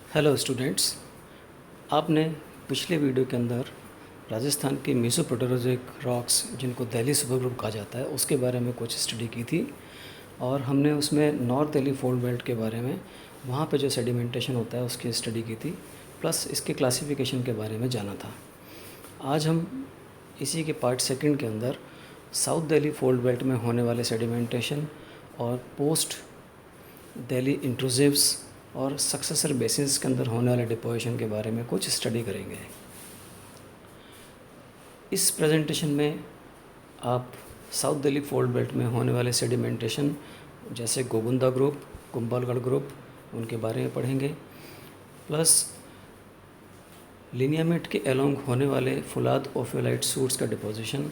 Hello students, आपने पिछले video के अंदर राजस्थान के मेसोपोटेरोज़िक रॉक्स जिनको दिल्ली सुपर ग्रुप कहा जाता है उसके बारे में कुछ स्टडी की थी। और हमने उसमें नॉर्थ दिल्ली फोल्ड बेल्ट के बारे में, वहाँ पे जो सेडिमेंटेशन होता है उसकी स्टडी की थी, प्लस इसके क्लासिफिकेशन के बारे में जाना था। आज हम इसी के पार्ट सेकंड के अंदर साउथ दिल्ली फोल्ड बेल्ट में होने वाले सेडिमेंटेशन और पोस्ट दिल्ली इंट्रूसिव्स और सक्सेसर बेसिन्स के अंदर होने वाले डिपोजिशन के बारे में कुछ स्टडी करेंगे। इस प्रेजेंटेशन में आप साउथ दिल्ली फोल्ड बेल्ट में होने वाले सेडिमेंटेशन जैसे गोगुंदा ग्रुप, कुंभलगढ़ ग्रुप, उनके बारे में पढ़ेंगे, प्लस लिनियामेंट के अलोंग होने वाले फुलाद ओफियोलाइट सूट्स का डिपोजिशन,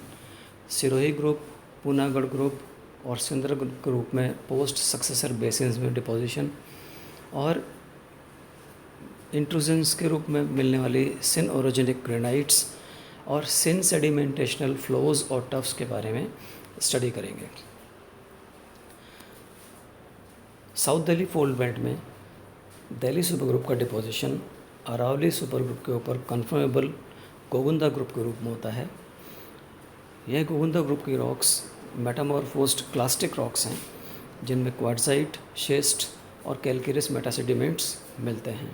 सिरोही ग्रुप, पूनागढ़ ग्रुप और सिंदर ग्रुप में पोस्ट सक्सेसर बेसिन्स में डिपोजिशन, और इंट्रूजन्स के रूप में मिलने वाली सिन ओरिजिनिक ग्रेनाइट्स और सिन सेडिमेंटेशनल फ्लोज और टफ्स के बारे में स्टडी करेंगे। साउथ दिल्ली फोल्ड बेल्ट में दिल्ली सुपर ग्रुप का डिपोजिशन अरावली सुपर ग्रुप के ऊपर कन्फर्मेबल गोगुंदा ग्रुप के रूप में होता है। यह गोगुंदा ग्रुप की रॉक्स मेटामॉर्फोस्ड क्लास्टिक रॉक्स हैं जिनमें क्वार्ट्जाइट, शिस्ट और कैलकेरियस मेटासेडिमेंट्स मिलते हैं।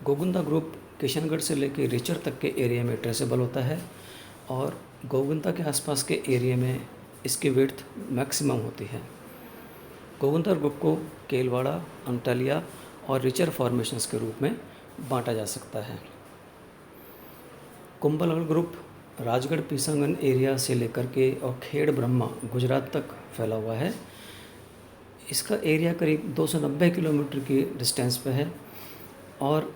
गोगुंदा ग्रुप किशनगढ़ से लेकर रिचर तक के एरिया में ट्रेसेबल होता है और गोगुंदा के आसपास के एरिया में इसकी विड्थ मैक्सिमम होती है। गोगुंदा ग्रुप को केलवाड़ा, अंटालिया और रिचर फॉर्मेशंस के रूप में बांटा जा सकता है। कुंभलगढ़ ग्रुप राजगढ़ पीसांगन एरिया से लेकर के और खेड़ ब्रह्मा गुजरात तक फैला हुआ है। इसका एरिया करीब 290 किलोमीटर की डिस्टेंस पे है और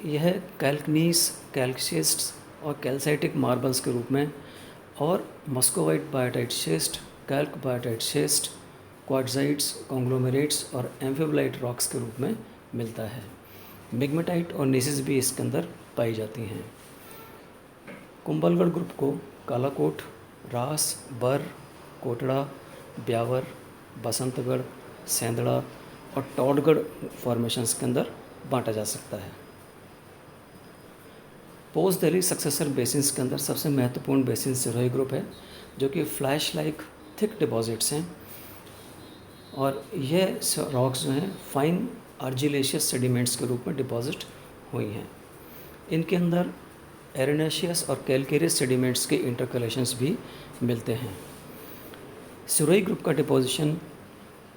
यह कैल्कनीस, कैल्कशिस्ट्स और कैल्साइटिक मार्बल्स के रूप में और muscovite biotite schist, calc biotite schist, quartzites, conglomerates और एम्फिबोलाइट रॉक्स के रूप में मिलता है। मिग्मेटाइट और नेसिस भी इसके अंदर पाई जाती हैं। कुंभलगढ़ ग्रुप को कालाकोट, रास, बर, कोटड़ा, ब्यावर, बसंतगढ़, सेंदड़ा और टॉडगढ़ फॉर्मेशंस के अंदर बांटा जा सकता है। पोस्ट दिल्ली सक्सेसर बेसिन्स के अंदर सबसे महत्वपूर्ण बेसिन सिरोही ग्रुप है, जो कि फ्लैश लाइक थिक डिपॉजिट्स हैं और यह रॉक्स जो हैं फाइन आर्जिलेशियस सेडिमेंट्स के रूप में डिपॉजिट हुई हैं। इनके अंदर एरेनेशियस और कैलकेरियस सेडिमेंट्स के इंटरकलेशंस भी मिलते हैं। सिरोही ग्रुप का deposition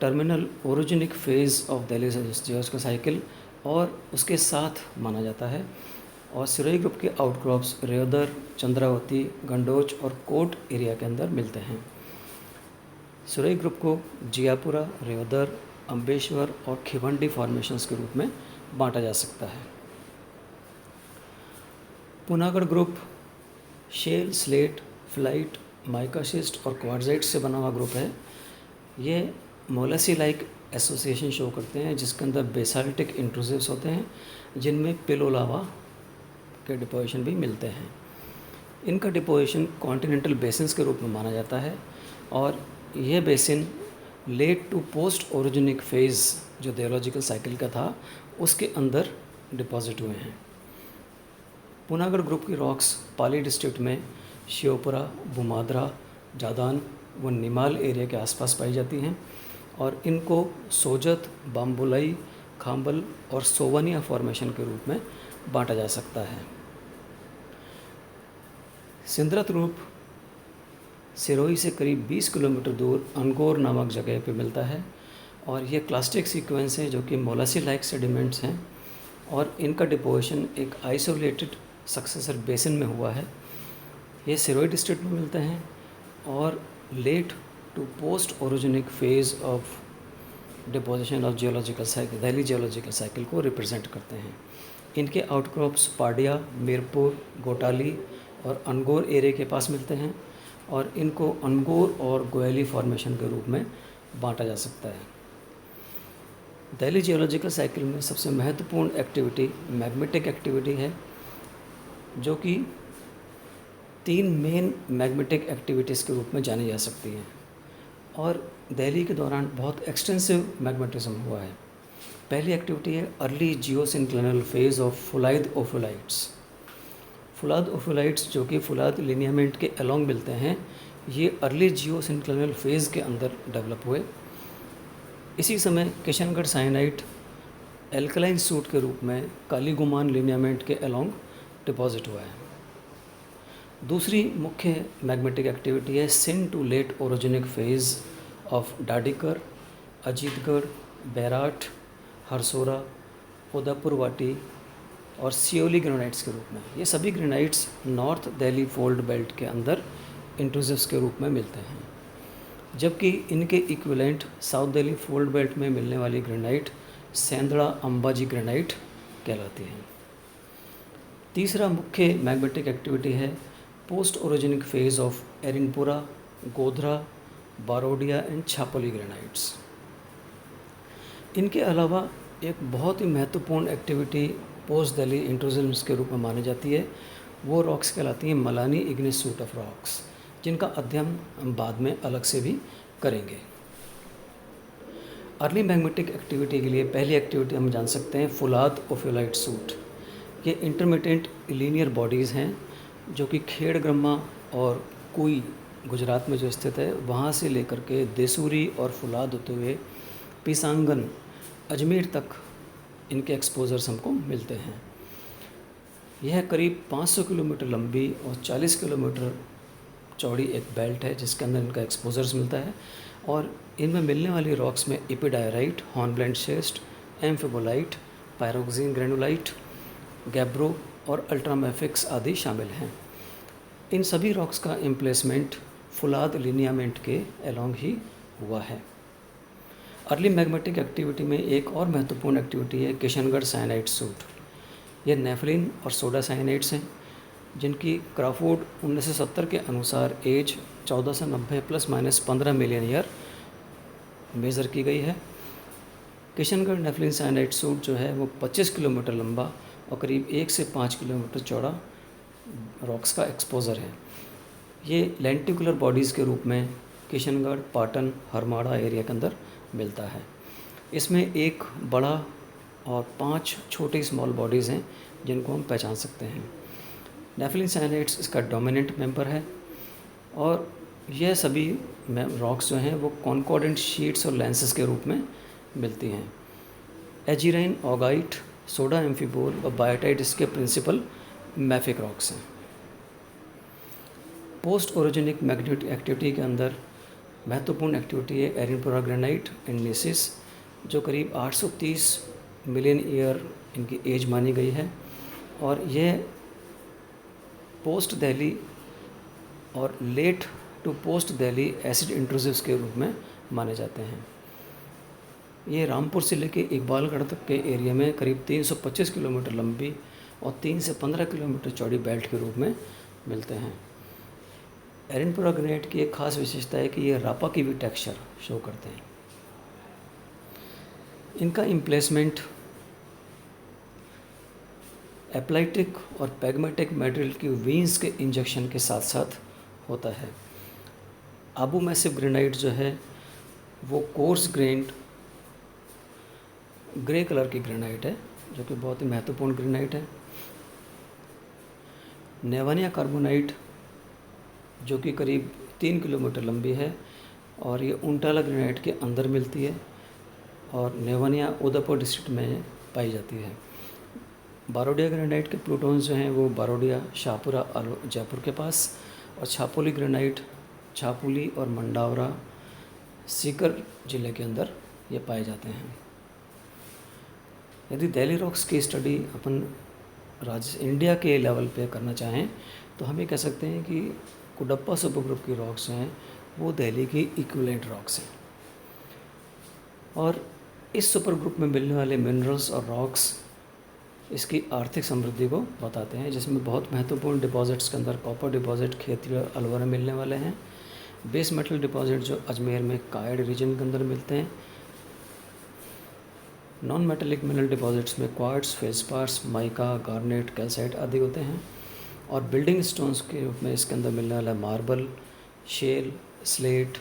terminal orogenic phase of Delhi geological cycle और उसके साथ माना जाता है और सिरोही ग्रुप के आउटक्रॉप्स रेवदर, चंद्रावती, गंडोच और कोट एरिया के अंदर मिलते हैं। सिरोही ग्रुप को जियापुरा, रेवदर, अम्बेश्वर और खिवंडी फॉर्मेशंस के रूप में बांटा जा सकता है। पूनागढ़ ग्रुप शेल, स्लेट, फ्लाइट, माइकाशिस्ट और क्वार्ट्जाइट से बना हुआ ग्रुप है। ये मोलेसी लाइक एसोसिएशन शो करते हैं जिसके अंदर बेसाल्टिक इंट्रूसिव्स होते हैं जिनमें पिलो लावा के डिपोजिशन भी मिलते हैं। इनका डिपोजिशन कॉन्टिनेंटल बेसिन्स के रूप में माना जाता है और यह basin late to post orogenic phase जो जियोलॉजिकल साइकिल का था उसके अंदर डिपॉजिट हुए हैं। पूनागढ़ ग्रुप की रॉक्स पाली डिस्ट्रिक्ट में श्योपुरा, बुमाद्रा, जादान व निमाल एरिया के आसपास पाई जाती हैं और इनको सोजत, बाम्बुलाई, खाम्बल और सोवनिया फॉर्मेशन के रूप में बांटा जा सकता है। सिंदरत ग्रुप सिरोही से करीब 20 किलोमीटर दूर अनगोर नामक जगह पे मिलता है और ये क्लास्टिक सीक्वेंस है जो कि मोलासी लाइक सेडिमेंट्स हैं और इनका डिपोजिशन एक आइसोलेटेड सक्सेसर बेसिन में हुआ है। ये सिरोही डिस्ट्रिक्ट में मिलते हैं और late to post orogenic phase of deposition of geological cycle, Delhi geological cycle को रिप्रेजेंट करते हैं। इनके आउटक्रॉप्स पाडिया, मीरपुर, गोटाली और अनगोर एरिया के पास मिलते हैं और इनको अनगोर और गोयली फॉर्मेशन के रूप में बांटा जा सकता है। दिल्ली जियोलॉजिकल साइकिल में सबसे महत्वपूर्ण एक्टिविटी मैग्मेटिक एक्टिविटी है, जो कि 3 मेन मैग्मेटिक एक्टिविटीज़ के रूप में जानी जा सकती हैं और दिल्ली के दौरान बहुत एक्सटेंसिव मैग्मेटिज्म हुआ है। पहली एक्टिविटी है अर्ली जियोसिंक्लिनल फेज ऑफ फुलाइद ओफोलाइट्स। फुलाद ओफोलाइट्स जो कि फुलाद लिनियामेंट के अलोंग मिलते हैं, ये अर्ली जियोसिंक्लिनल फेज़ के अंदर डेवलप हुए। इसी समय किशनगढ़ साइनाइट एल्कलाइन सूट के रूप में कालीगुमान लिनियामेंट के अलोंग डिपॉजिट हुआ है। दूसरी मुख्य मैग्मेटिक एक्टिविटी है syn to late orogenic phase of Dadikar, Ajitgarh, Bairat, Harsora, Udaipur Wati और सियोली ग्रेनाइट्स के रूप में। ये सभी granites north Delhi fold belt के अंदर इंट्रूसिव्स के रूप में मिलते हैं, जबकि इनके equivalent south Delhi fold belt में मिलने वाली ग्रेनाइट सेंधड़ा अंबाजी ग्रेनाइट कहलाती है। तीसरा मुख्य मैग्मेटिक एक्टिविटी है post orogenic phase of Erinpura, Godhra, Barodia and Chhapoli granites. इनके अलावा एक बहुत ही महत्वपूर्ण एक्टिविटी पोस्ट दिल्ली इंट्रूजन्स के रूप में मानी जाती है, वो रॉक्स कहलाती हैं Malani Ignis suit of rocks, जिनका अध्ययन हम बाद में अलग से भी करेंगे। अर्ली मैग्मेटिक एक्टिविटी के लिए पहली एक्टिविटी हम जान सकते हैं फुलाद ओफियोलाइट सूट। ये इंटरमिटेंट लीनियर बॉडीज़ हैं जो कि खेड़ग्रामा और कुई गुजरात में जो स्थित है वहाँ से लेकर के देसूरी और फुलाद होते हुए पीसांगन अजमेर तक इनके एक्सपोजर्स हमको मिलते हैं। यह करीब 500 किलोमीटर लंबी और 40 किलोमीटर चौड़ी एक बेल्ट है जिसके अंदर इनका एक्सपोजर्स मिलता है, और इनमें मिलने वाली रॉक्स में एपिडायराइट, हॉर्नब्लेंड शेस्ट, एम्फिबोलाइट, पायरोक्सिन ग्रेनुलाइट, गैब्रो और अल्ट्रामेफिक्स आदि शामिल हैं। इन सभी रॉक्स का एम्प्लेसमेंट फुलाद लिनियामेंट के अलोंग ही हुआ है। अर्ली मैग्मेटिक एक्टिविटी में एक और महत्वपूर्ण एक्टिविटी है किशनगढ़ साइनाइट सूट। यह नेफलिन और सोडा साइनाइट्स हैं जिनकी क्राफोर्ड 1970 के अनुसार एज 14 से 90 plus minus 15 million year measure की गई है। किशनगढ़ नेफलिन साइनाइट सूट जो है वो 25 किलोमीटर लंबा और करीब 1 से 5 किलोमीटर चौड़ा रॉक्स का एक्सपोजर है। ये लेंटिकुलर बॉडीज़ के रूप में किशनगढ़, पाटन, हरमाड़ा एरिया के अंदर मिलता है। इसमें एक बड़ा और 5 छोटे स्मॉल बॉडीज़ हैं जिनको हम पहचान सकते हैं। नेफलिन साइनाइट्स इसका डोमिनेंट मेंबर है और यह सभी रॉक्स जो हैं वो कॉन्कॉर्डेंट शीट्स और लेंसेस के रूप में मिलती हैं। एजीराइन, ऑगाइट, सोडा एम्फीबोल और बायोटाइट इसके प्रिंसिपल मैफिक रॉक्स हैं। पोस्ट ओरिजिनिक मैग्नेटिक एक्टिविटी के अंदर महत्वपूर्ण एक्टिविटी है एरिनपुरा ग्रेनाइट एंड नेसिस, जो करीब 830 मिलियन ईयर इनकी एज मानी गई है, और यह पोस्ट दिल्ली और late to post Delhi acid intrusives के रूप में माने जाते हैं। ये रामपुर से लेके इकबालगढ़ तक के एरिया में करीब 325 किलोमीटर लंबी और 3 से 15 किलोमीटर चौड़ी बेल्ट के रूप में मिलते हैं। एरिनपुरा ग्रेनाइट की एक खास विशेषता है कि ये रापा की भी टेक्सचर शो करते हैं। इनका इम्प्लेसमेंट एप्लाइटिक और पैग्मेटिक मटेरियल की वीन्स के इंजेक्शन के साथ साथ होता है। आबू मैसिव ग्रेनाइट जो है वो कोर्स ग्रेन्ड ग्रे कलर की ग्रेनाइट है जो कि बहुत ही महत्वपूर्ण ग्रेनाइट है। नेवानिया कार्बोनाइट जो कि करीब 3 किलोमीटर लंबी है और ये उंटाला ग्रेनाइट के अंदर मिलती है और नेवानिया उदयपुर डिस्ट्रिक्ट में पाई जाती है। बारोडिया ग्रेनाइट के प्लूटोन्स जो हैं वो बारोडिया, शाहपुरा, जयपुर के पास, और छापोली ग्रेनाइट छापुली और मंडावरा, सीकर ज़िले के अंदर ये पाए जाते हैं। यदि दिल्ली रॉक्स की स्टडी अपन इंडिया के लेवल पे करना चाहें तो हम ये कह सकते हैं कि कुडप्पा सुपर ग्रुप की रॉक्स हैं वो दिल्ली की इक्विवेलेंट रॉक्स हैं, और इस सुपर ग्रुप में मिलने वाले मिनरल्स और रॉक्स इसकी आर्थिक समृद्धि को बताते हैं, जिसमें बहुत महत्वपूर्ण डिपॉजिट्स के अंदर कॉपर डिपॉजिट खेती और अलवर में मिलने वाले हैं। बेस मेटल डिपॉजिट जो अजमेर में कायड रीजन के अंदर मिलते हैं। नॉन मेटेलिक मिनरल डिपॉजिट्स में क्वार्ट्स, फेल्सपार्स, माइका, गार्नेट, कैल्साइट आदि होते हैं, और बिल्डिंग स्टोन्स के रूप में इसके अंदर मिलने वाला मार्बल, शेल, स्लेट,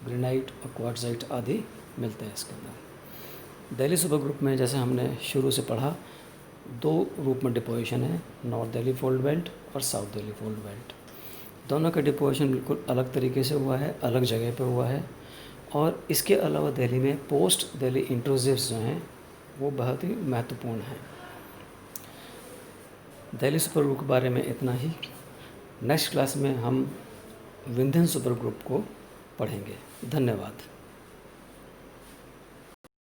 ग्रेनाइट और क्वार्ट्जाइट आदि मिलते हैं इसके अंदर। दिल्ली सुपर ग्रुप में जैसे हमने शुरू से पढ़ा, दो रूप में डिपोजिशन है, नॉर्थ दिल्ली फोल्ड बेल्ट और साउथ दिल्ली फोल्ड बेल्ट। दोनों का डिपोजिशन बिल्कुल अलग तरीके से हुआ है, अलग जगह पे हुआ है। और इसके अलावा दिल्ली में पोस्ट दिल्ली इंट्रूसिव्स जो हैं वो बहुत ही महत्वपूर्ण हैं। दिल्ली सुपर ग्रुप के बारे में इतना ही। नेक्स्ट क्लास में हम विंध्यन सुपर ग्रुप को पढ़ेंगे। धन्यवाद।